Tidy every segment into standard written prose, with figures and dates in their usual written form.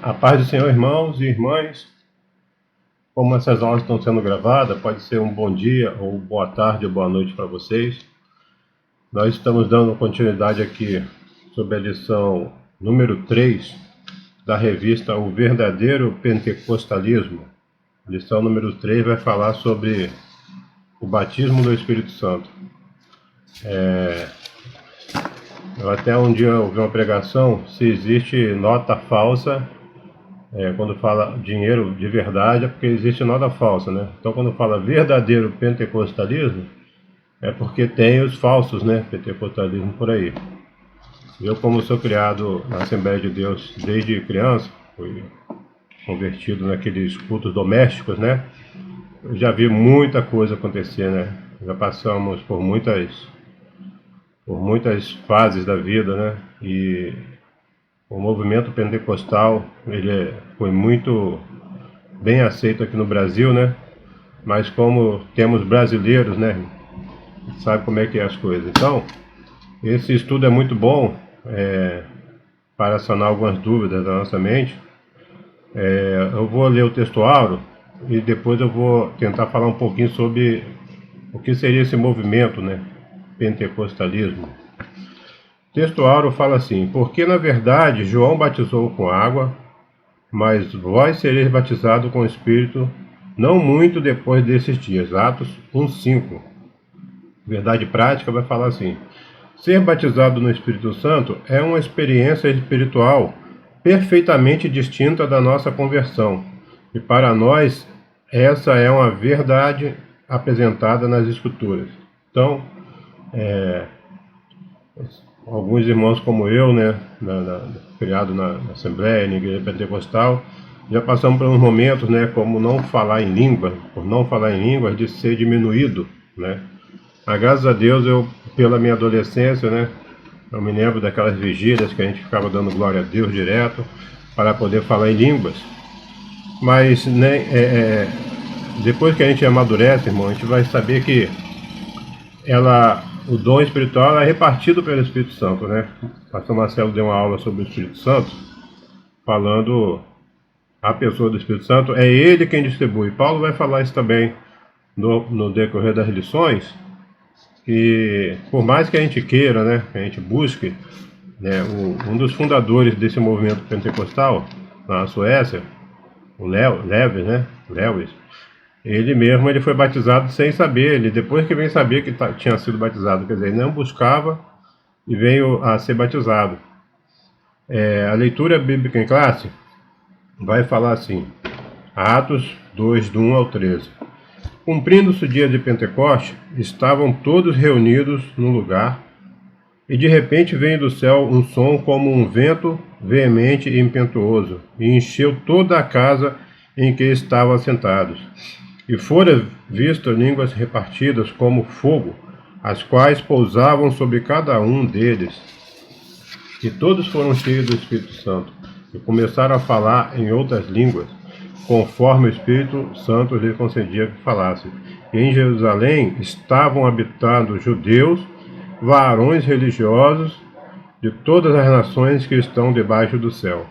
A paz do Senhor, irmãos e irmãs. Como essas aulas estão sendo gravadas, pode ser um bom dia, ou boa tarde, ou boa noite para vocês. Nós estamos dando continuidade aqui sobre a lição número 3 da revista O Verdadeiro Pentecostalismo. A lição número 3 vai falar sobre o batismo do Espírito Santo. Eu até um dia ouvi uma pregação se existe nota falsa. Quando fala dinheiro de verdade é porque existe nota falsa, né? Então quando fala verdadeiro pentecostalismo é porque tem os falsos, né? Pentecostalismo por aí. Eu, como sou criado na Assembleia de Deus desde criança, fui convertido naqueles cultos domésticos, né? Eu já vi muita coisa acontecer, né? Já passamos por muitas fases da vida, né? E o movimento pentecostal, foi muito bem aceito aqui no Brasil, né? Mas como temos brasileiros, né? Sabe como é que é as coisas. Então, esse estudo é muito bom para sanar algumas dúvidas da nossa mente. Eu vou ler o texto áureo e depois eu vou tentar falar um pouquinho sobre o que seria esse movimento, né? Pentecostalismo. O texto áureo fala assim: porque na verdade João batizou com água, mas vós sereis batizados com o Espírito não muito depois desses dias. Atos 1:5. Verdade prática vai falar assim: ser batizado no Espírito Santo é uma experiência espiritual perfeitamente distinta da nossa conversão. E para nós, essa é uma verdade apresentada nas Escrituras. Então, alguns irmãos como eu, né, criado na Assembleia, na Igreja Pentecostal, já passamos por uns momentos, né, como não falar em língua, por não falar em línguas, de ser diminuído, né. Mas graças a Deus, pela minha adolescência, né, eu me lembro daquelas vigílias que a gente ficava dando glória a Deus direto para poder falar em línguas. Mas, né, depois que a gente amadurece, irmão, a gente vai saber que o dom espiritual é repartido pelo Espírito Santo, né? O pastor Marcelo deu uma aula sobre o Espírito Santo, falando a pessoa do Espírito Santo, é ele quem distribui. Paulo vai falar isso também no decorrer das lições, que por mais que a gente queira, né, que a gente busque, né, um dos fundadores desse movimento pentecostal na Suécia, o Lewis, né, ele foi batizado sem saber, ele depois que veio saber que tinha sido batizado, quer dizer, ele não buscava e veio a ser batizado. A leitura bíblica em classe vai falar assim, Atos 2, do 1 ao 13. Cumprindo-se o dia de Pentecoste, estavam todos reunidos num lugar, e de repente veio do céu um som como um vento veemente e impetuoso, e encheu toda a casa em que estavam assentados. E foram vistas línguas repartidas como fogo, as quais pousavam sobre cada um deles. E todos foram cheios do Espírito Santo, e começaram a falar em outras línguas, conforme o Espírito Santo lhes concedia que falassem. E em Jerusalém estavam habitando judeus, varões religiosos de todas as nações que estão debaixo do céu.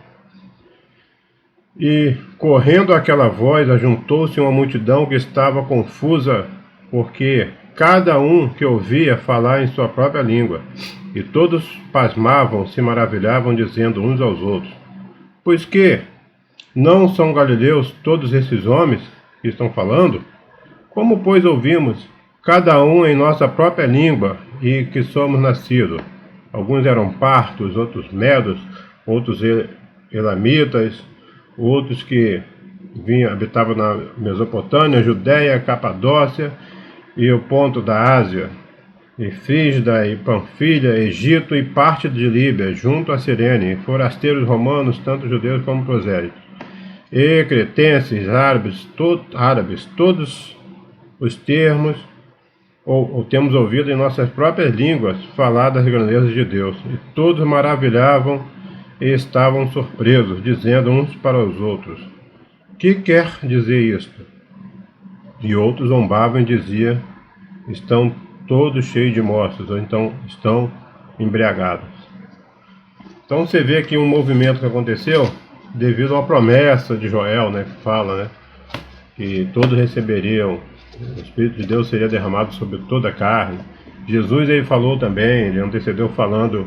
E, correndo aquela voz, ajuntou-se uma multidão que estava confusa, porque cada um que ouvia falar em sua própria língua. E todos pasmavam, se maravilhavam, dizendo uns aos outros: pois que não são galileus todos esses homens que estão falando? Como, pois, ouvimos, cada um em nossa própria língua, e que somos nascidos? Alguns eram partos, outros medos, outros elamitas, outros que habitavam na Mesopotâmia, Judéia, Capadócia e o ponto da Ásia, e Frígida e Panfilha, Egito e parte de Líbia, junto a Cirene, forasteiros romanos, tanto judeus como prosélitos, e cretenses, árabes, todos os termos ou temos ouvido em nossas próprias línguas falar das grandezas de Deus. E todos maravilhavam e estavam surpresos, dizendo uns para os outros: que quer dizer isto? E outros zombavam e diziam: estão todos cheios de morsos, ou então estão embriagados. Então você vê aqui um movimento que aconteceu, devido a uma promessa de Joel, né, que fala, né, que todos receberiam, o Espírito de Deus seria derramado sobre toda a carne. Jesus, ele falou também, ele antecedeu falando: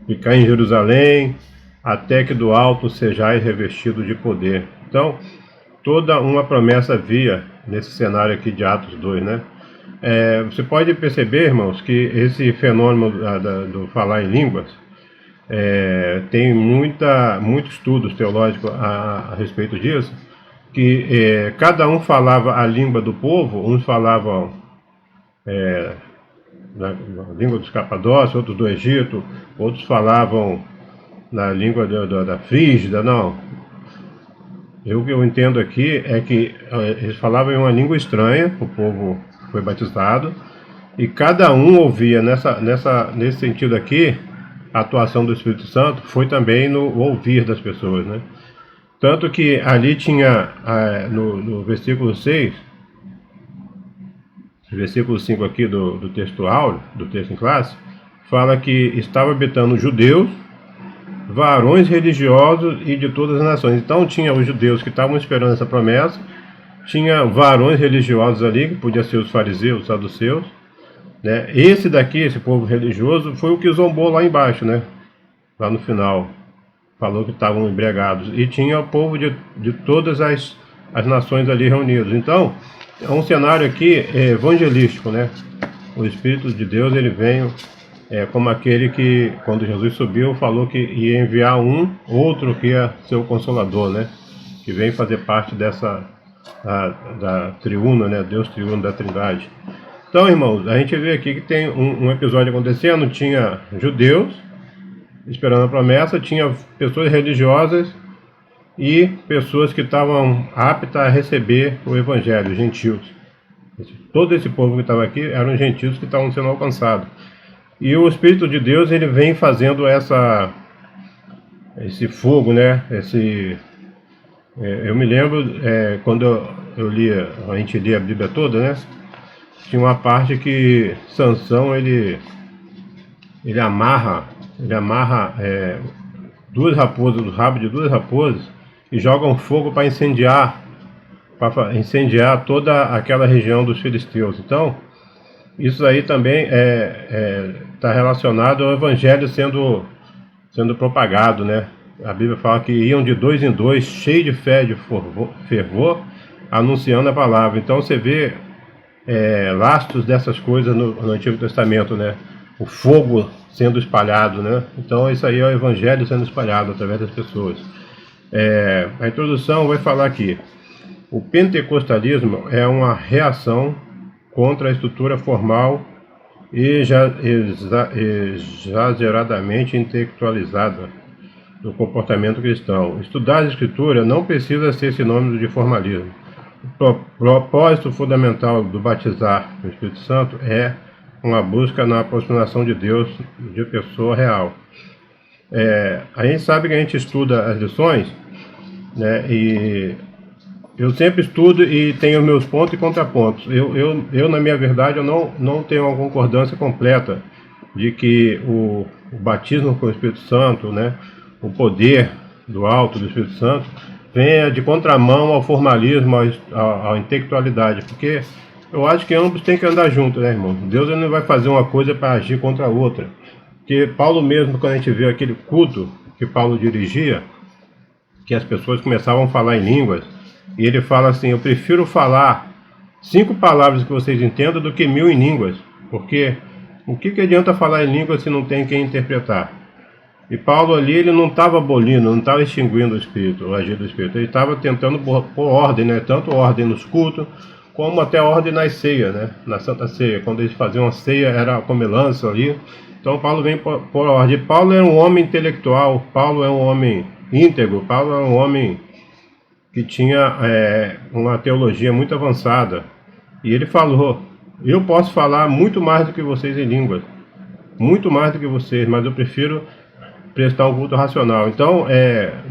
ficar em Jerusalém até que do alto sejais revestido de poder. Então, toda uma promessa havia nesse cenário aqui de Atos 2, né? Você pode perceber, irmãos, que esse fenômeno do falar em línguas tem muitos estudos teológicos a respeito disso, que cada um falava a língua do povo. Uns falavam na língua dos Capadócios, outros do Egito, outros falavam na língua da Frígida. Não, o que eu entendo aqui é que eles falavam em uma língua estranha, o povo foi batizado, e cada um ouvia nesse sentido aqui. A atuação do Espírito Santo foi também no ouvir das pessoas, né? Tanto que ali tinha, no versículo 6, versículo 5 aqui do texto áureo, do texto em classe, fala que estava habitando judeus, varões religiosos e de todas as nações. Então tinha os judeus que estavam esperando essa promessa, tinha varões religiosos ali, que podia ser os fariseus, os saduceus, né? Esse daqui, esse povo religioso, foi o que zombou lá embaixo, né? Lá no final, falou que estavam embriagados. E tinha o povo de todas as nações ali reunidos. Então, é um cenário aqui evangelístico, né? O Espírito de Deus, ele veio como aquele que, quando Jesus subiu, falou que ia enviar outro que ia ser o Consolador, né? Que vem fazer parte dessa da triuna, né? Deus triuno da Trindade. Então, irmãos, a gente vê aqui que tem um episódio acontecendo. Tinha judeus esperando a promessa, tinha pessoas religiosas e pessoas que estavam aptas a receber o Evangelho, gentios. Todo esse povo que estava aqui eram gentios que estavam sendo alcançados. E o Espírito de Deus, ele vem fazendo esse fogo, né? Eu me lembro, quando a gente lia a Bíblia toda, né? Tinha uma parte que Sansão, ele amarra duas raposas, do rabo de duas raposas, e joga um fogo para incendiar toda aquela região dos filisteus. Então, isso aí também está relacionado ao Evangelho sendo propagado, né? A Bíblia fala que iam de dois em dois, cheio de fé e de fervor, anunciando a palavra. Então você vê lastros dessas coisas no Antigo Testamento, né? O fogo sendo espalhado, né? Então isso aí é o Evangelho sendo espalhado através das pessoas. A introdução vai falar aqui: o pentecostalismo é uma reação contra a estrutura formal e exageradamente intelectualizada do comportamento cristão. Estudar a Escritura não precisa ser sinônimo de formalismo. O propósito fundamental do batizar no Espírito Santo é uma busca na aproximação de Deus de pessoa real. A gente sabe que a gente estuda as lições, né, e eu sempre estudo e tenho meus pontos e contrapontos. Eu na minha verdade, eu não tenho uma concordância completa de que o batismo com o Espírito Santo, né, o poder do alto do Espírito Santo, venha de contramão ao formalismo, à intelectualidade, porque eu acho que ambos têm que andar juntos, né, irmão? Deus não vai fazer uma coisa para agir contra a outra. Porque Paulo mesmo, quando a gente vê aquele culto que Paulo dirigia, que as pessoas começavam a falar em línguas, e ele fala assim: eu prefiro falar 5 palavras que vocês entendam do que 1000 em línguas, porque o que adianta falar em línguas se não tem quem interpretar? E Paulo ali, ele não estava abolindo, não estava extinguindo o Espírito, o agir do Espírito. Ele estava tentando pôr ordem, né? Tanto ordem nos cultos, como até ordem nas ceias, né? Na Santa Ceia. Quando eles faziam a ceia, era a comilança ali. Então Paulo vem pôr ordem. Paulo é um homem intelectual, Paulo é um homem íntegro, Paulo é um homem que tinha uma teologia muito avançada. E ele falou: eu posso falar muito mais do que vocês em línguas, muito mais do que vocês, mas eu prefiro prestar um culto racional. Então,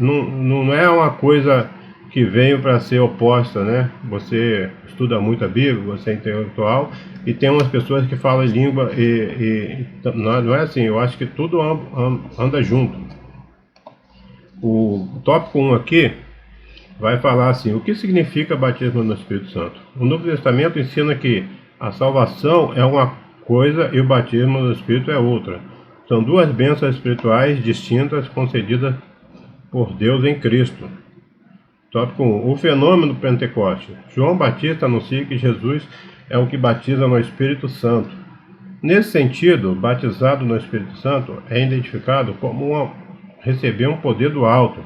não é uma coisa que veio para ser oposta, né? Você estuda muito a Bíblia, você é intelectual, e tem umas pessoas que falam em língua, não é assim. Eu acho que tudo anda junto. O tópico 1 aqui vai falar assim: o que significa batismo no Espírito Santo? O Novo Testamento ensina que a salvação é uma coisa e o batismo no Espírito é outra. São duas bênçãos espirituais distintas concedidas por Deus em Cristo. Tópico 1. O fenômeno do Pentecoste. João Batista anuncia que Jesus é o que batiza no Espírito Santo. Nesse sentido, batizado no Espírito Santo é identificado como receber um poder do alto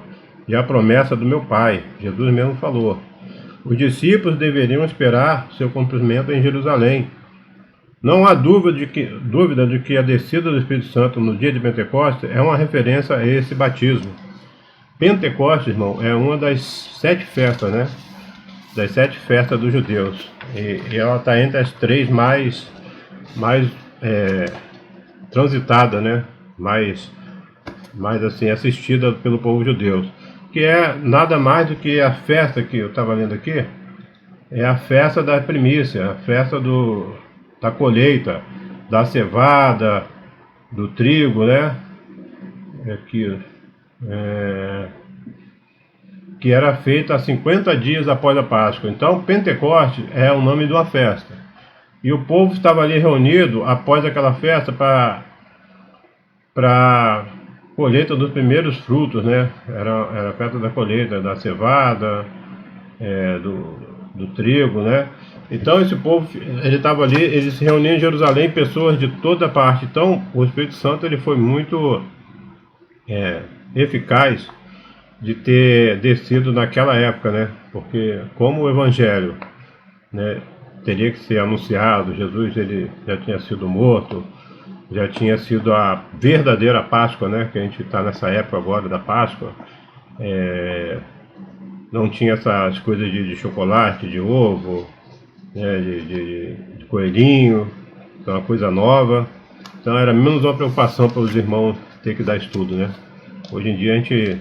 e a promessa do meu Pai. Jesus mesmo falou. Os discípulos deveriam esperar seu cumprimento em Jerusalém. Não há dúvida de que a descida do Espírito Santo no dia de Pentecostes é uma referência a esse batismo. Pentecostes, irmão, é uma das 7 festas, né? Das 7 festas dos judeus. E ela está entre as 3 mais transitada, né? Mais assim, assistida pelo povo judeu. Que é nada mais do que a festa que eu estava lendo aqui. É a festa da primícia, a festa da colheita, da cevada, do trigo, né? Que era feita há 50 dias após a Páscoa. Então, Pentecoste é o nome de uma festa. E o povo estava ali reunido após aquela festa para colheita dos primeiros frutos, né? Era a festa da colheita, da cevada, do trigo, né? Então esse povo, ele estava ali, ele se reunia em Jerusalém, pessoas de toda parte. Então o Espírito Santo ele foi muito eficaz de ter descido naquela época, né? Porque como o Evangelho, né, teria que ser anunciado, Jesus ele já tinha sido morto, já tinha sido a verdadeira Páscoa, né? Que a gente está nessa época agora da Páscoa. Não tinha essas coisas de chocolate, de ovo, né, de coelhinho, então uma coisa nova. Então era menos uma preocupação para os irmãos ter que dar estudo, né? Hoje em dia a gente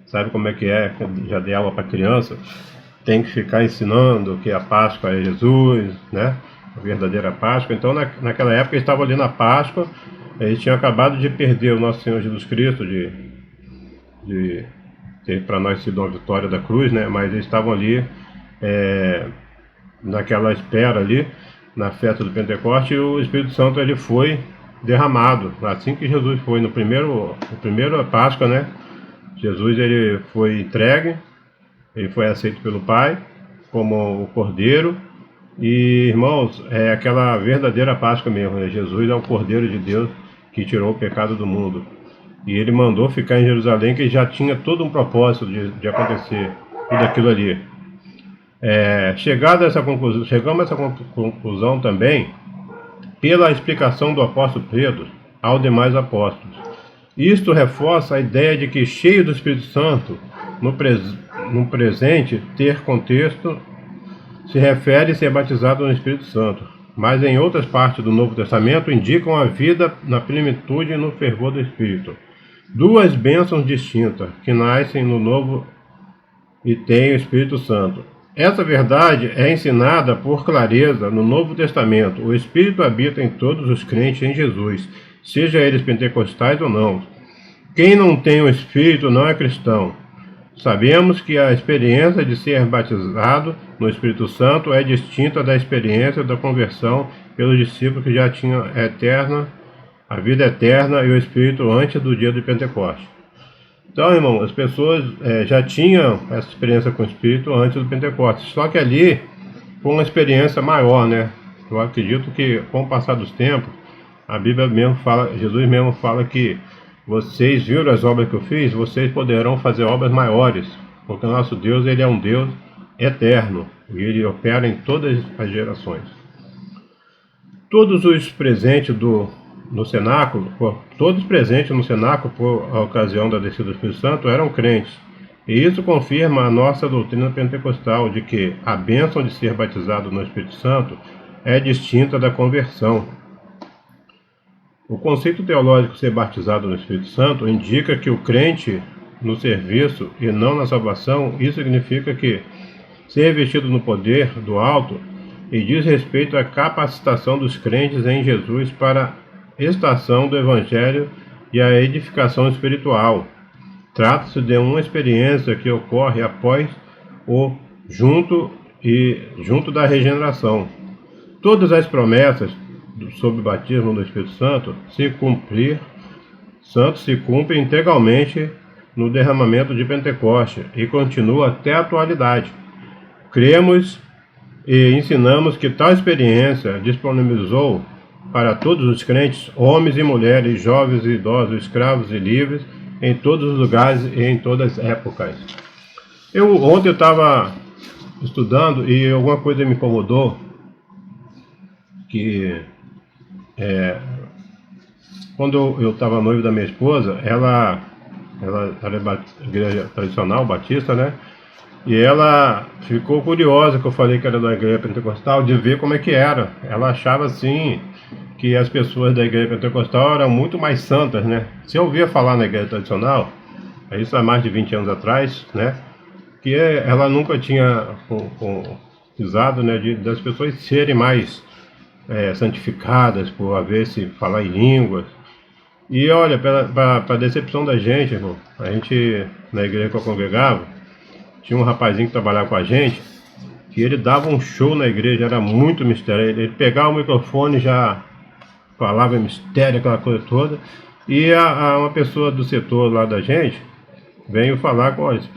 sabe como é, já dei aula para criança, tem que ficar ensinando que a Páscoa é Jesus, né? A verdadeira Páscoa. Então naquela época eles estavam ali na Páscoa, eles tinham acabado de perder o nosso Senhor Jesus Cristo, de ter para nós sido uma vitória da cruz, né? Mas eles estavam ali naquela espera ali, na festa do Pentecoste, e o Espírito Santo ele foi derramado. Assim que Jesus foi no primeiro Páscoa, né? Jesus ele foi entregue, ele foi aceito pelo Pai como o Cordeiro. E irmãos, é aquela verdadeira Páscoa mesmo, né? Jesus é o Cordeiro de Deus que tirou o pecado do mundo. E ele mandou ficar em Jerusalém, que já tinha todo um propósito de acontecer tudo aquilo ali. Chegamos a essa conclusão também pela explicação do apóstolo Pedro aos demais apóstolos. Isto reforça a ideia de que cheio do Espírito Santo, no presente, ter contexto, se refere a ser batizado no Espírito Santo, mas em outras partes do Novo Testamento indicam a vida na plenitude e no fervor do Espírito. Duas bênçãos distintas que nascem no Novo e têm o Espírito Santo. Essa verdade é ensinada por clareza no Novo Testamento. O Espírito habita em todos os crentes em Jesus, seja eles pentecostais ou não. Quem não tem o Espírito não é cristão. Sabemos que a experiência de ser batizado no Espírito Santo é distinta da experiência da conversão pelos discípulos que já tinham a vida eterna e o Espírito antes do dia de Pentecostes. Então, irmão, as pessoas já tinham essa experiência com o Espírito antes do Pentecostes, só que ali foi uma experiência maior, né? Eu acredito que com o passar dos tempos, a Bíblia mesmo fala, Jesus mesmo fala que vocês viram as obras que eu fiz, vocês poderão fazer obras maiores, porque o nosso Deus ele é um Deus eterno e ele opera em todas as gerações. Todos os presentes no cenáculo, todos presentes no cenáculo por ocasião da descida do Espírito Santo eram crentes. E isso confirma a nossa doutrina pentecostal de que a bênção de ser batizado no Espírito Santo é distinta da conversão. O conceito teológico ser batizado no Espírito Santo indica que o crente no serviço e não na salvação, isso significa que ser revestido no poder do alto e diz respeito à capacitação dos crentes em Jesus para a estação do Evangelho e a edificação espiritual. Trata-se de uma experiência que ocorre após o junto da regeneração. Todas as promessas sobre o batismo do Espírito Santo se cumprem integralmente no derramamento de Pentecostes e continua até a atualidade. Cremos e ensinamos que tal experiência disponibilizou para todos os crentes, homens e mulheres, jovens e idosos, escravos e livres, em todos os lugares e em todas as épocas. Ontem eu estava estudando e alguma coisa me incomodou, que quando eu estava noivo da minha esposa, ela era igreja tradicional, batista, né? E ela ficou curiosa que eu falei que era da igreja pentecostal, de ver como é que era. Ela achava assim que as pessoas da igreja pentecostal eram muito mais santas, né? Se eu ouvia falar na igreja tradicional, isso há mais de 20 anos atrás, né? Que ela nunca tinha usado, né? Das pessoas serem mais santificadas por haver se falar em línguas. E olha, para a decepção da gente, irmão, a gente, na igreja que eu congregava, tinha um rapazinho que trabalhava com a gente, que ele dava um show na igreja, era muito mistério. Ele pegava o microfone e já falava em mistério, aquela coisa toda. E uma pessoa do setor lá da gente veio falar com, olha, esse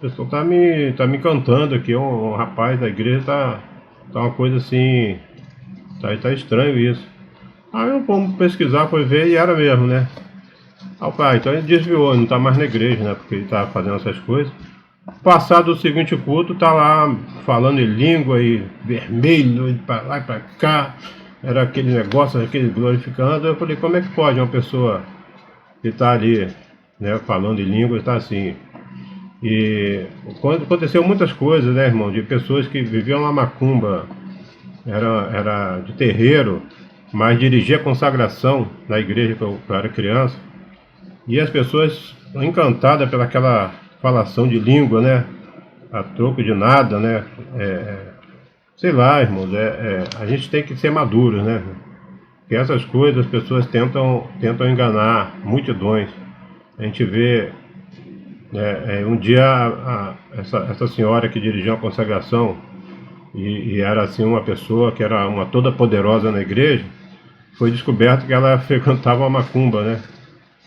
pessoal tá me cantando aqui, um rapaz da igreja tá uma coisa assim, tá estranho isso. Aí eu fomos pesquisar, foi ver e era mesmo, né? Então ele desviou, não tá mais na igreja, né? Porque ele tava fazendo essas coisas. Passado o seguinte culto, tá lá falando em língua e vermelho, e pra lá e pra cá. Era aquele negócio, aquele glorificando. Eu falei, como é que pode uma pessoa que tá ali, né, falando em língua, tá assim? E quando aconteceu muitas coisas, né, irmão, de pessoas que viviam na macumba, era de terreiro, mas dirigia a consagração na igreja que eu era criança. E as pessoas encantadas pelaquela falação de língua, né? A troco de nada, né? Sei lá, irmãos, a gente tem que ser maduros, né? Porque essas coisas as pessoas tentam enganar multidões. A gente vê, um dia essa senhora que dirigiu a consagração e era assim uma pessoa que era uma toda poderosa na igreja, foi descoberto que ela frequentava uma macumba, né?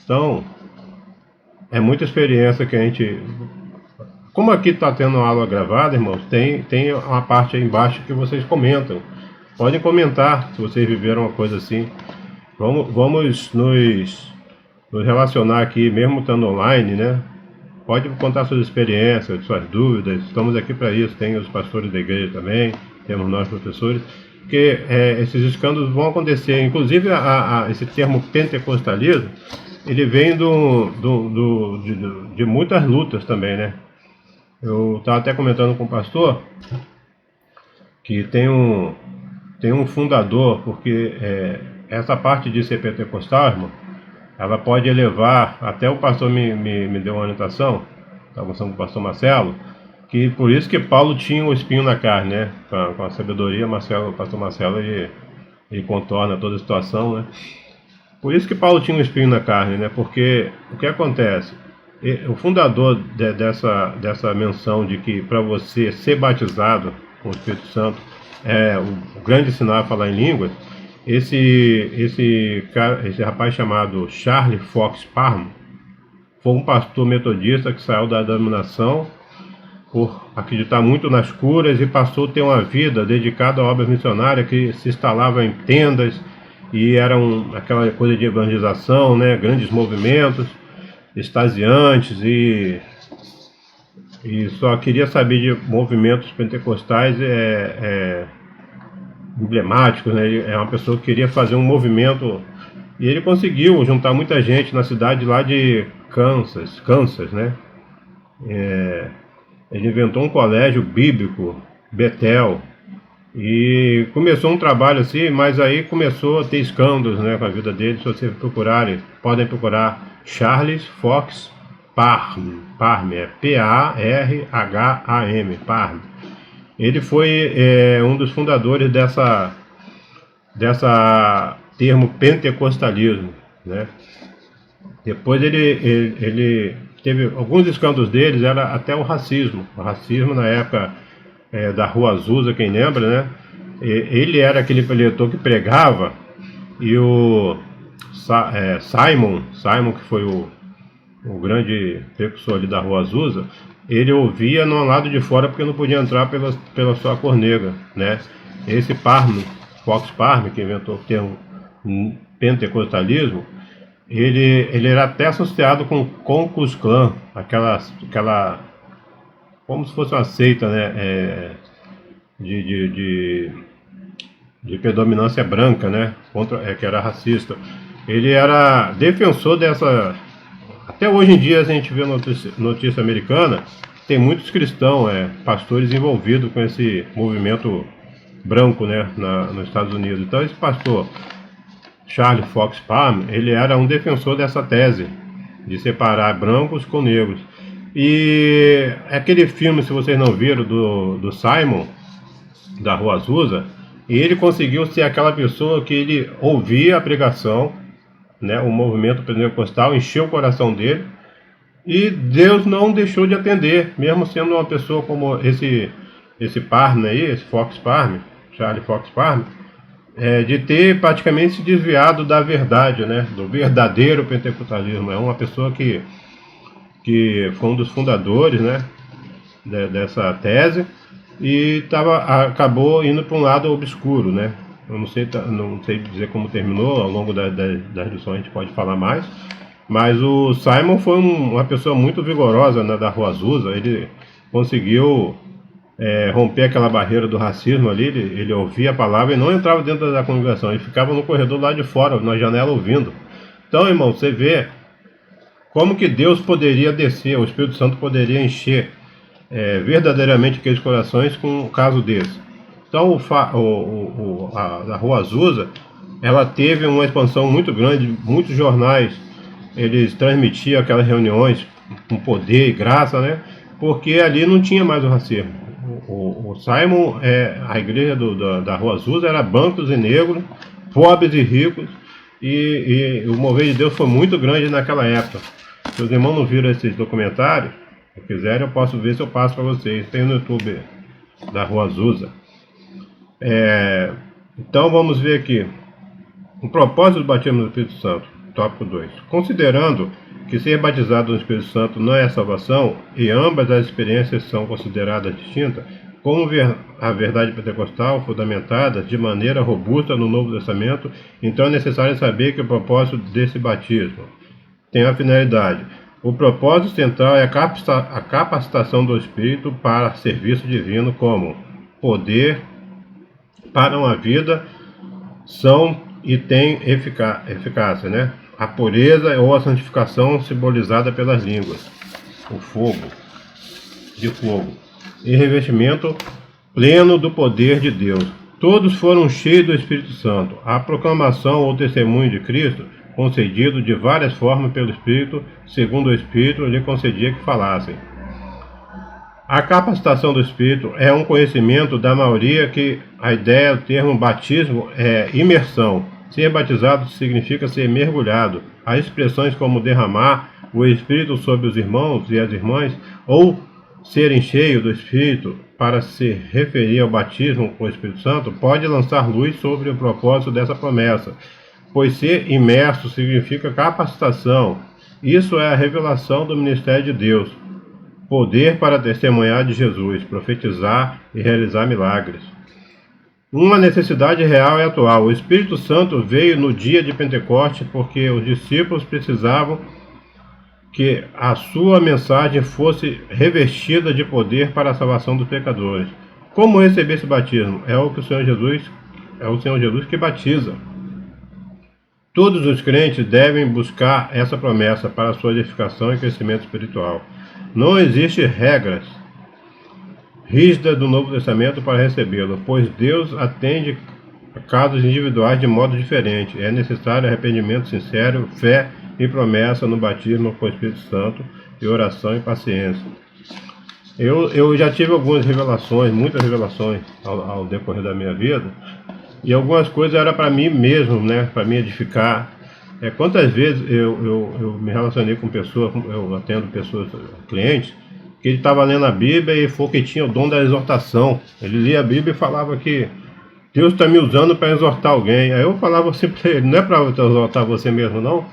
Então, é muita experiência que a gente... Como aqui está tendo aula gravada, irmãos, tem uma parte aí embaixo que vocês comentam. Podem comentar se vocês viveram uma coisa assim. Vamos nos relacionar aqui, mesmo estando online, né? Pode contar suas experiências, suas dúvidas. Estamos aqui para isso. Tem os pastores da igreja também, temos nós professores. Porque esses escândalos vão acontecer. Inclusive, esse termo pentecostalismo, ele vem de muitas lutas também, né? Eu estava até comentando com o pastor que tem um fundador, porque essa parte de ser pentecostal, irmão, ela pode elevar, até o pastor me deu uma orientação, estava conversando com o pastor Marcelo, que por isso que Paulo tinha o espinho na carne, né? Com a sabedoria, o pastor Marcelo, ele contorna toda a situação, né? Por isso que Paulo tinha um espinho na carne, né? Porque o que acontece? O fundador dessa menção de que para você ser batizado com o Espírito Santo o grande sinal é falar em línguas, esse rapaz chamado Charles Fox Parham foi um pastor metodista que saiu da denominação por acreditar muito nas curas e passou a ter uma vida dedicada à obra missionária, que se instalava em tendas e era aquela coisa de evangelização, né? Grandes movimentos extasiantes e só queria saber de movimentos pentecostais emblemáticos, né? Ele é uma pessoa que queria fazer um movimento e ele conseguiu juntar muita gente na cidade lá de Kansas, né? Ele inventou um colégio bíblico, Betel, e começou um trabalho assim, mas aí começou a ter escândalos, né, com a vida dele. Se vocês procurarem, podem procurar Charles Fox Parham, P-A-R-H-A-M, Parham. Ele foi um dos fundadores dessa termo pentecostalismo, né? Depois ele teve alguns escândalos deles, era até o racismo. O racismo na época da Rua Azusa, quem lembra, né? Ele era aquele preletor que pregava, e o Simon, que foi o grande precursor ali da Rua Azusa, ele ouvia no lado de fora porque não podia entrar pela sua cor negra, né? Esse Fox Parham, que inventou o termo pentecostalismo, ele era até associado com o Ku Klux Klan, aquela como se fosse uma seita, né? De predominância branca, né? Que era racista. Ele era defensor dessa. Até hoje em dia a gente vê notícia americana, tem muitos cristãos, pastores envolvidos com esse movimento branco, né, nos Estados Unidos. Então esse pastor Charles Fox Parham, ele era um defensor dessa tese de separar brancos com negros. E aquele filme, se vocês não viram, do Simon, da Rua Azusa, ele conseguiu ser aquela pessoa que ele ouvia a pregação, né, o movimento pentecostal encheu o coração dele, e Deus não deixou de atender, mesmo sendo uma pessoa como esse Parham aí, esse Fox Parham, Charlie Fox Parham, de ter praticamente se desviado da verdade, né, do verdadeiro pentecostalismo. É uma pessoa que foi um dos fundadores, né, dessa tese, e acabou indo para um lado obscuro, né. Eu não sei dizer como terminou, ao longo da lição a gente pode falar mais, mas o Simon foi uma pessoa muito vigorosa, né, da Rua Azusa. Ele conseguiu romper aquela barreira do racismo ali. Ele ouvia a palavra e não entrava dentro da congregação, ele ficava no corredor lá de fora, na janela, ouvindo. Então, irmão, você vê como que Deus poderia descer, o Espírito Santo poderia encher verdadeiramente aqueles corações com um caso desse. Então a Rua Azusa, ela teve uma expansão muito grande, muitos jornais, eles transmitiam aquelas reuniões com poder e graça, né? Porque ali não tinha mais o racismo. O Simon, a igreja da Rua Azusa era brancos e negros, pobres e ricos, e o mover de Deus foi muito grande naquela época. Se os irmãos não viram esses documentários, se quiserem eu posso ver se eu passo para vocês, tem no YouTube da Rua Azusa. Então vamos ver aqui o propósito do batismo no Espírito Santo, tópico 2. Considerando que ser batizado no Espírito Santo não é salvação, e ambas as experiências são consideradas distintas, como a verdade pentecostal fundamentada de maneira robusta no Novo Testamento, então é necessário saber que o propósito desse batismo tem a finalidade. O propósito central é a capacitação do Espírito para serviço divino como poder para uma vida são e tem eficácia, né? A pureza ou a santificação simbolizada pelas línguas, o fogo, e revestimento pleno do poder de Deus. Todos foram cheios do Espírito Santo. A proclamação ou testemunho de Cristo, concedido de várias formas pelo Espírito, segundo o Espírito lhe concedia que falassem. A capacitação do Espírito é um conhecimento da maioria que a ideia do termo batismo é imersão. Ser batizado significa ser mergulhado. Há expressões como derramar o Espírito sobre os irmãos e as irmãs, ou serem cheios do Espírito, para se referir ao batismo com o Espírito Santo, pode lançar luz sobre o propósito dessa promessa, pois ser imerso significa capacitação. Isso é a revelação do ministério de Deus. Poder para testemunhar de Jesus, profetizar e realizar milagres. Uma necessidade real e atual. O Espírito Santo veio no dia de Pentecostes porque os discípulos precisavam que a sua mensagem fosse revestida de poder para a salvação dos pecadores. Como receber esse batismo? É o Senhor Jesus que batiza. Todos os crentes devem buscar essa promessa para a sua edificação e crescimento espiritual. Não existe regras rígidas do Novo Testamento para recebê-lo, pois Deus atende a casos individuais de modo diferente. É necessário arrependimento sincero, fé e promessa no batismo com o Espírito Santo, e oração e paciência. Eu já tive algumas revelações, muitas revelações ao decorrer da minha vida, e algumas coisas eram para mim mesmo, né, para me edificar. Quantas vezes eu me relacionei com pessoas, eu atendo pessoas, clientes, que ele estava lendo a Bíblia e foi que tinha o dom da exortação. Ele lia a Bíblia e falava que Deus está me usando para exortar alguém. Aí eu falava assim para ele, não é para exortar você mesmo não?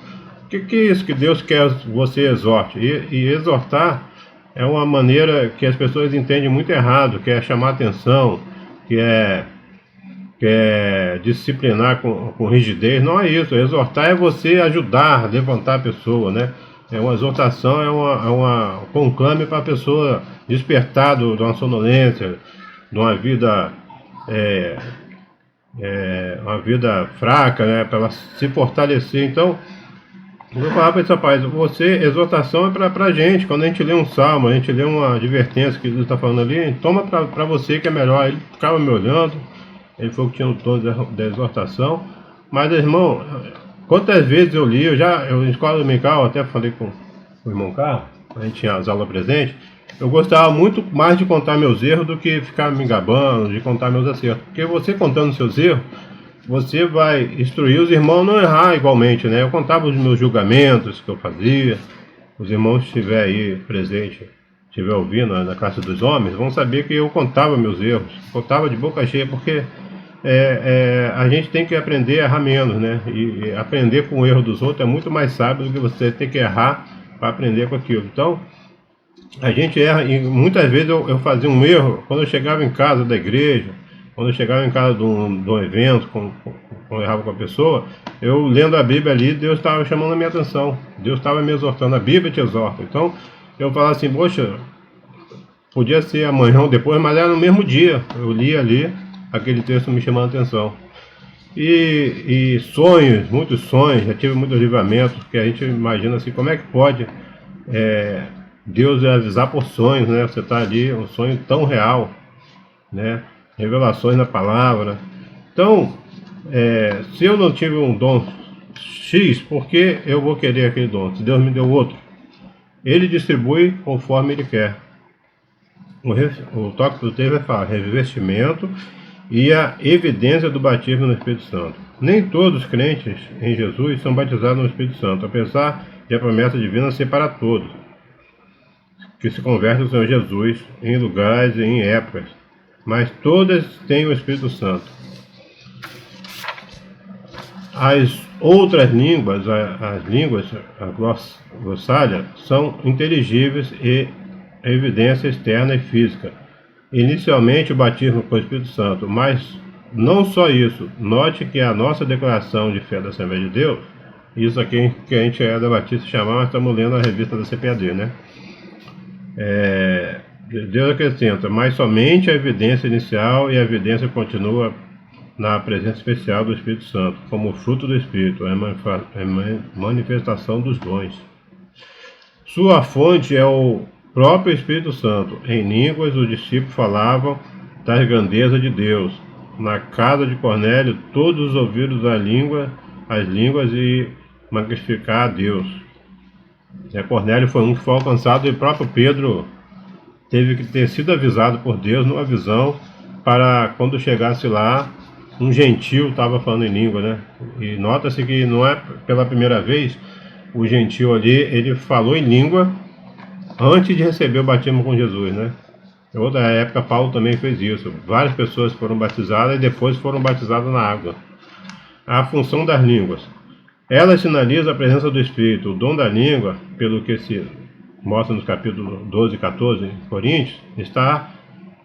O que é isso que Deus quer você exorte? E exortar é uma maneira que as pessoas entendem muito errado, que é chamar atenção, que é disciplinar com rigidez. Não é isso. Exortar é você ajudar, levantar a pessoa, né? Uma exortação, é uma conclame para a pessoa despertar de uma sonolência, de é, uma vida fraca, né? Para ela se fortalecer. Então, eu vou falar para esse rapaz, exortação é para a gente. Quando a gente lê um salmo, a gente lê uma advertência que Deus está falando ali, toma para você que é melhor. Ele ficava me olhando, ele falou que tinha um tom da exortação. Mas, irmão, quantas vezes eu li, eu em escola dominical, até falei com o irmão Carlos, a gente tinha as aulas presentes, eu gostava muito mais de contar meus erros do que ficar me gabando, de contar meus acertos. Porque você contando seus erros, você vai instruir os irmãos a não errar igualmente, né? Eu contava os meus julgamentos que eu fazia. Os irmãos que estiver aí presente, estiver ouvindo na classe dos homens, vão saber que eu contava meus erros, contava de boca cheia, porque a gente tem que aprender a errar menos, né? E aprender com o erro dos outros é muito mais sábio do que você ter que errar para aprender com aquilo. Então, a gente erra, e muitas vezes eu fazia um erro quando eu chegava em casa da igreja, quando eu chegava em casa de um evento, quando eu errava com a pessoa, eu lendo a Bíblia ali, Deus estava chamando a minha atenção, Deus estava me exortando, a Bíblia te exorta. Então, eu falava assim, poxa, podia ser amanhã ou depois, mas era no mesmo dia, eu li ali, aquele texto me chamando a atenção. E sonhos, muitos sonhos, já tive muitos livramentos, que a gente imagina assim, como é que pode Deus avisar por sonhos, né? Você está ali, um sonho tão real, né? Revelações na palavra. Então, se eu não tive um dom X, por que eu vou querer aquele dom? Se Deus me deu outro, Ele distribui conforme Ele quer. O toque do texto vai falar revestimento e a evidência do batismo no Espírito Santo. Nem todos os crentes em Jesus são batizados no Espírito Santo, apesar de a promessa divina ser para todos que se convertem ao Senhor Jesus em lugares e em épocas, mas todas têm o Espírito Santo. As outras línguas, as línguas, a glossália, são inteligíveis e evidência externa e física. Inicialmente o batismo com o Espírito Santo, mas não só isso. Note que a nossa declaração de fé da Assembleia de Deus, isso aqui que a gente é da Batista chamar, nós estamos lendo a revista da CPAD, né? Deus acrescenta, mas somente a evidência inicial e a evidência continua na presença especial do Espírito Santo, como fruto do Espírito, é manifestação dos dons. Sua fonte é o próprio Espírito Santo. Em línguas, os discípulos falavam das grandezas de Deus. Na casa de Cornélio, todos ouviram as línguas e magnificar a Deus. Cornélio foi um que foi alcançado e o próprio Pedro teve que ter sido avisado por Deus numa visão para quando chegasse lá, um gentil estava falando em língua, né? E nota-se que não é pela primeira vez, o gentil ali, ele falou em língua antes de receber o batismo com Jesus, né? Em outra época, Paulo também fez isso. Várias pessoas foram batizadas e depois foram batizadas na água. A função das línguas. Ela sinaliza a presença do Espírito. O dom da língua, pelo que se mostra nos capítulos 12 e 14 em Coríntios, está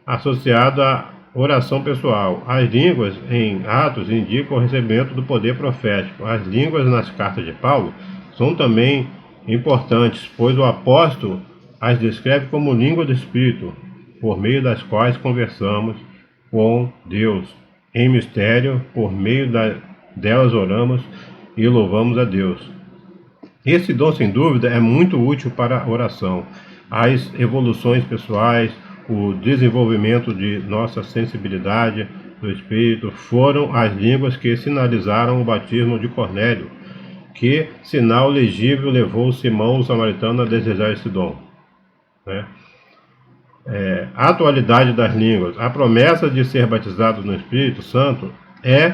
associado à oração pessoal. As línguas em Atos indicam o recebimento do poder profético. As línguas nas cartas de Paulo são também importantes, pois o apóstolo as descreve como língua do Espírito, por meio das quais conversamos com Deus. Em mistério, por meio delas oramos e louvamos a Deus. Esse dom, sem dúvida, é muito útil para a oração. As evoluções pessoais, o desenvolvimento de nossa sensibilidade do Espírito foram as línguas que sinalizaram o batismo de Cornélio. Que sinal legível levou Simão o samaritano a desejar esse dom? A atualidade das línguas. A promessa de ser batizado no Espírito Santo é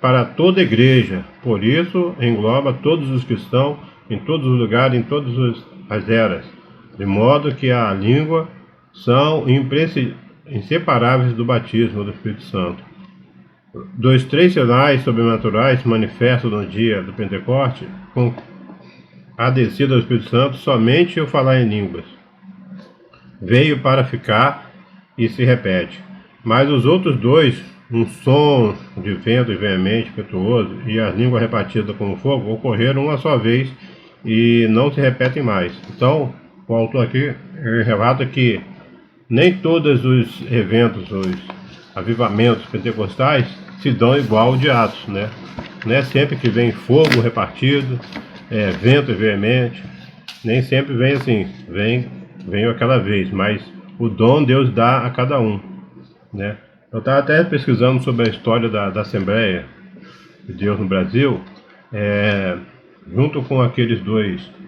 para toda a igreja. Por isso, engloba todos os que estão em todos os lugares, em todas as eras, de modo que a língua são inseparáveis do batismo do Espírito Santo. Dos 3 sinais sobrenaturais manifestos no dia do Pentecoste, com a descida do Espírito Santo, somente o falar em línguas veio para ficar e se repete. Mas os outros 2, um som de vento veemente, impetuoso, e as línguas repartidas como fogo, ocorreram uma só vez e não se repetem mais. Então, o autor aqui relata que nem todos os eventos, os avivamentos pentecostais se dão igual de Atos, né? Não é sempre que vem fogo repartido, vento veemente, nem sempre vem assim, vem aquela vez, mas o dom Deus dá a cada um, né? Eu estava até pesquisando sobre a história da Assembleia de Deus no Brasil, junto com aqueles 2,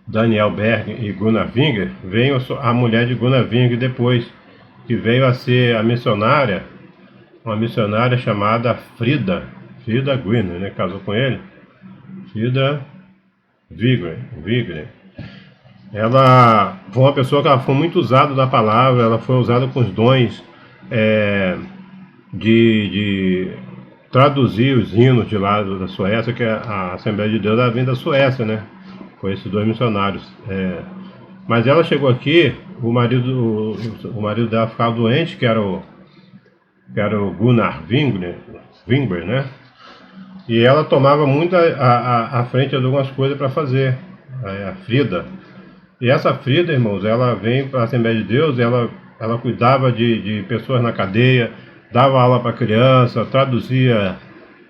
Daniel Berg e Gunnar Wingre, veio a mulher de Gunnar Wingre depois, que veio a ser a missionária, uma missionária chamada Frida Gwynner, né? Casou com ele, Frida Wingre. Ela foi uma pessoa que ela foi muito usada na palavra, ela foi usada com os dons de traduzir os hinos de lá da Suécia, que a Assembleia de Deus ela vem da Suécia, né? Com esses 2 missionários. Mas ela chegou aqui, o marido dela ficava doente, que era o Gunnar Wingre, né? E ela tomava muito à frente de algumas coisas para fazer, a Frida. E essa Frida, irmãos, ela vem para a Assembleia de Deus, ela cuidava de pessoas na cadeia, dava aula para criança, traduzia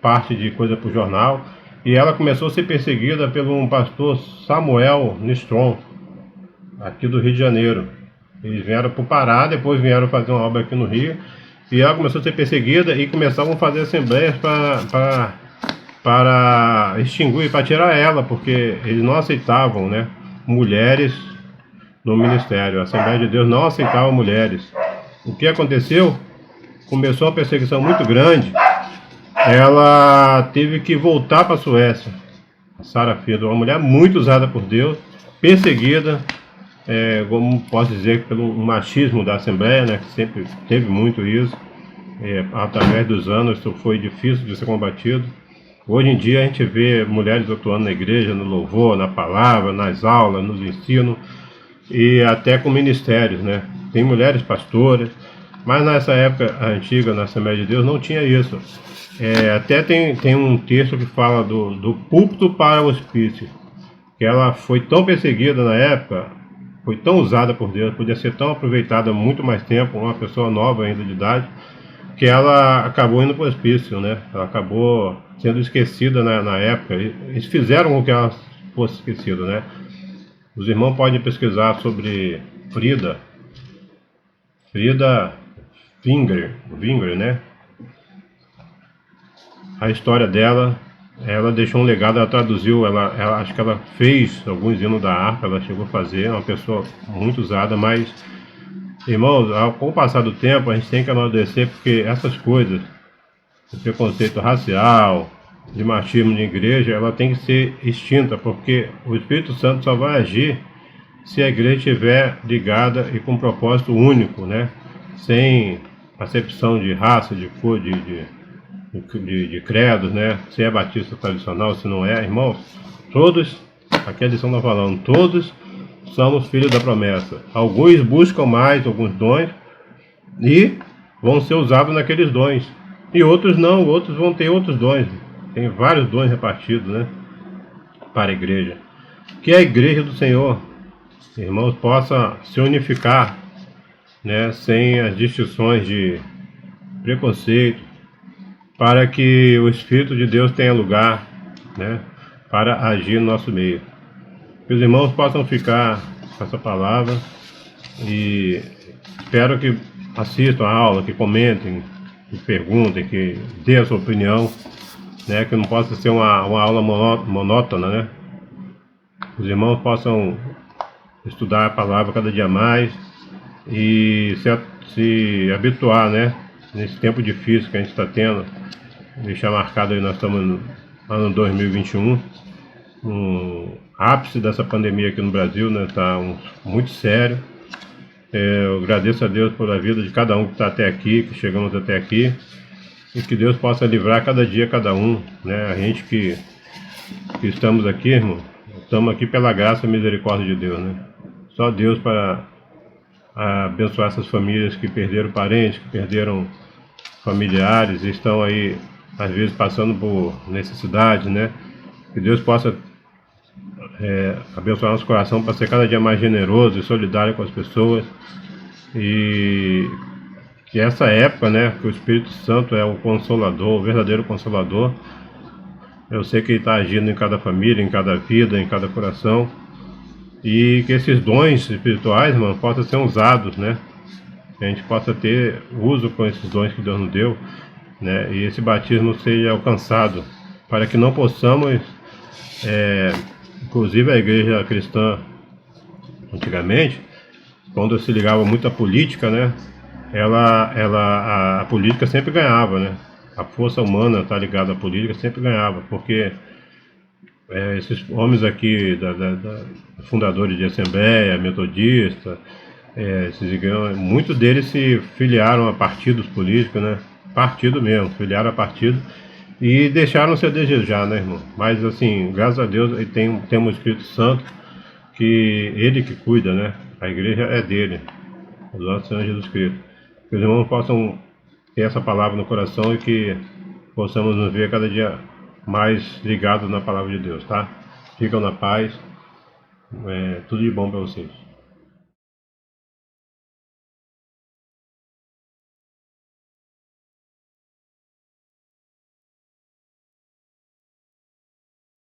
parte de coisa para o jornal. E ela começou a ser perseguida pelo um pastor Samuel Nistrom, aqui do Rio de Janeiro. Eles vieram para o Pará, depois vieram fazer uma obra aqui no Rio. E ela começou a ser perseguida e começavam a fazer assembleias para extinguir, para tirar ela, porque eles não aceitavam, né, mulheres no ministério. A Assembleia de Deus não aceitava mulheres. O que aconteceu? Começou uma perseguição muito grande. Ela teve que voltar para a Suécia. A Sarah Field, uma mulher muito usada por Deus, perseguida, como posso dizer, pelo machismo da Assembleia, né, que sempre teve muito isso. Através dos anos isso foi difícil de ser combatido. Hoje em dia a gente vê mulheres atuando na igreja, no louvor, na palavra, nas aulas, nos ensinos e até com ministérios, né? Tem mulheres pastoras, mas nessa época antiga, na Assembleia de Deus, não tinha isso. Até tem um texto que fala do púlpito para o hospício, que ela foi tão perseguida na época, foi tão usada por Deus, podia ser tão aproveitada há muito mais tempo, uma pessoa nova ainda de idade, que ela acabou indo para o hospício, né? Ela acabou sendo esquecida na época. Eles fizeram com que ela fosse esquecida, né? Os irmãos podem pesquisar sobre Frida Wingre, né? A história dela, ela deixou um legado, ela traduziu, acho que ela fez alguns hinos da harpa, ela chegou a fazer, é uma pessoa muito usada, mas, irmãos, com o passar do tempo, a gente tem que amadurecer, porque essas coisas, o preconceito racial, de machismo de igreja, ela tem que ser extinta, porque o Espírito Santo só vai agir se a igreja estiver ligada e com um propósito único, né? Sem acepção de raça, de cor, de credos, né? Se é batista tradicional, se não é, irmãos, todos, aqui a lição está falando, todos somos filhos da promessa. Alguns buscam mais alguns dons e vão ser usados naqueles dons, e outros não, outros vão ter outros dons. Tem vários dons repartidos, né, para a igreja. Que a igreja do Senhor, irmãos, possa se unificar, né, sem as distinções de preconceito, para que o Espírito de Deus tenha lugar, né, para agir no nosso meio. Que os irmãos possam ficar com essa palavra e espero que assistam a aula, que comentem, que perguntem, que dê a sua opinião, né, que não possa ser uma aula monótona, né? Os irmãos possam estudar a palavra cada dia mais e se habituar, né, nesse tempo difícil que a gente está tendo, deixar marcado aí, nós estamos no ano 2021, um ápice dessa pandemia aqui no Brasil, né? Tá muito sério. Eu agradeço a Deus pela vida de cada um que está até aqui, que chegamos até aqui, e que Deus possa livrar cada dia cada um, né? A gente que estamos aqui, irmão, estamos aqui pela graça e misericórdia de Deus, né? Só Deus para abençoar essas famílias que perderam parentes, que perderam familiares, e estão aí às vezes passando por necessidade, né? Que Deus possa abençoar nosso coração para ser cada dia mais generoso e solidário com as pessoas, e que essa época, né, que o Espírito Santo é o Consolador, o verdadeiro Consolador. Eu sei que Ele está agindo em cada família, em cada vida, em cada coração, e que esses dons espirituais, mano, possam ser usados, né? Que a gente possa ter uso com esses dons que Deus nos deu, né? E esse batismo seja alcançado, para que não possamos, inclusive a igreja cristã, antigamente, quando se ligava muito à política, né? A política sempre ganhava, né? A força humana tá ligada à política sempre ganhava, porque esses homens aqui, fundadores de Assembleia, Metodista, esses igrejas, muitos deles se filiaram a partidos políticos, né? Partido mesmo, filiaram a partido e deixaram-se a desejar, né, irmão? Mas assim, graças a Deus, temos o Espírito Santo, que Ele que cuida, né? A igreja é dele, o nosso Senhor Jesus Cristo. Que os irmãos possam ter essa palavra no coração e que possamos nos ver cada dia mais ligados na palavra de Deus, tá? Ficam na paz. Tudo de bom para vocês.